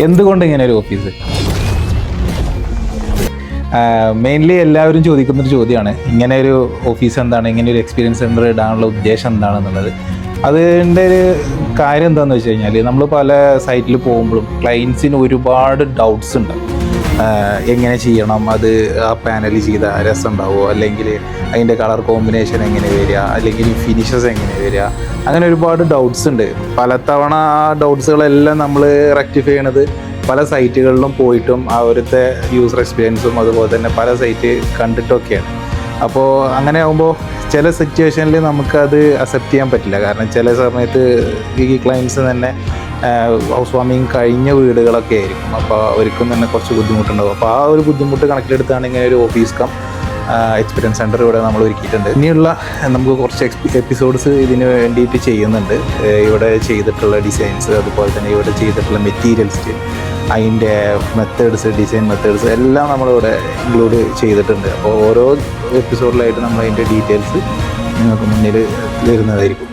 എന്തുകൊണ്ട് ഇങ്ങനെ ഒരു ഓഫീസ്? മെയിൻലി എല്ലാവരും ചോദിക്കുന്നൊരു ചോദ്യമാണ്, ഇങ്ങനെ ഒരു ഓഫീസ് എന്താണ്, ഇങ്ങനെ ഒരു എക്സ്പീരിയൻസ് സെൻറ്റർ ഇടാനുള്ള ഉദ്ദേശം എന്താണെന്നുള്ളത്. അതിൻ്റെ ഒരു കാര്യം എന്താണെന്ന് വെച്ച് കഴിഞ്ഞാൽ, നമ്മൾ പല സൈറ്റിൽ പോകുമ്പോഴും ക്ലയൻസിന് ഒരുപാട് ഡൗട്ട്സ് ഉണ്ട്. എങ്ങനെ ചെയ്യണം, അത് ആ പാനൽ ചെയ്ത രസം ഉണ്ടാവുമോ, അല്ലെങ്കിൽ അതിൻ്റെ കളർ കോമ്പിനേഷൻ എങ്ങനെ വരിക, അല്ലെങ്കിൽ ഫിനിഷസ് എങ്ങനെ വരിക, അങ്ങനെ ഒരുപാട് ഡൗട്ട്സ് ഉണ്ട്. പലതവണ ആ ഡൗട്ട്സുകളെല്ലാം നമ്മൾ റെക്ടിഫൈ ചെയ്യണത് പല സൈറ്റുകളിലും പോയിട്ടും അവിടുത്തെ യൂസർ എക്സ്പീരിയൻസും അതുപോലെ തന്നെ പല സൈറ്റ് കണ്ടിട്ടൊക്കെയാണ്. അപ്പോൾ അങ്ങനെ ആകുമ്പോൾ ചില സിറ്റുവേഷനിൽ നമുക്കത് അക്സെപ്റ്റ് ചെയ്യാൻ പറ്റില്ല. കാരണം ചില സമയത്ത് ഈ ക്ലയൻസ് തന്നെ ഹൗസ് വാമിങ് കഴിഞ്ഞ വീടുകളൊക്കെ ആയിരിക്കും. അപ്പോൾ അവർക്കും തന്നെ കുറച്ച് ബുദ്ധിമുട്ടുണ്ടാകും. അപ്പോൾ ആ ഒരു ബുദ്ധിമുട്ട് കണക്കിലെടുത്താണ് ഇങ്ങനെ ഒരു ഓഫീസ് കം എക്സ്പീരിയൻസ് സെൻറ്റർ ഇവിടെ നമ്മൾ ഒരുക്കിയിട്ടുണ്ട്. ഇനിയുള്ള നമുക്ക് കുറച്ച് എപ്പിസോഡ്സ് ഇതിന് വേണ്ടിയിട്ട് ചെയ്യുന്നുണ്ട്. ഇവിടെ ചെയ്തിട്ടുള്ള ഡിസൈൻസ്, അതുപോലെ തന്നെ ഇവിടെ ചെയ്തിട്ടുള്ള മെറ്റീരിയൽസ്, അതിൻ്റെ മെത്തേഡ്സ്, ഡിസൈൻ മെത്തേഡ്സ് എല്ലാം നമ്മളിവിടെ ഇൻക്ലൂഡ് ചെയ്തിട്ടുണ്ട്. അപ്പോൾ ഓരോ എപ്പിസോഡിലായിട്ട് നമ്മൾ അതിൻ്റെ ഡീറ്റെയിൽസ് നിങ്ങൾക്ക് മുന്നിൽ വരുന്നതായിരിക്കും.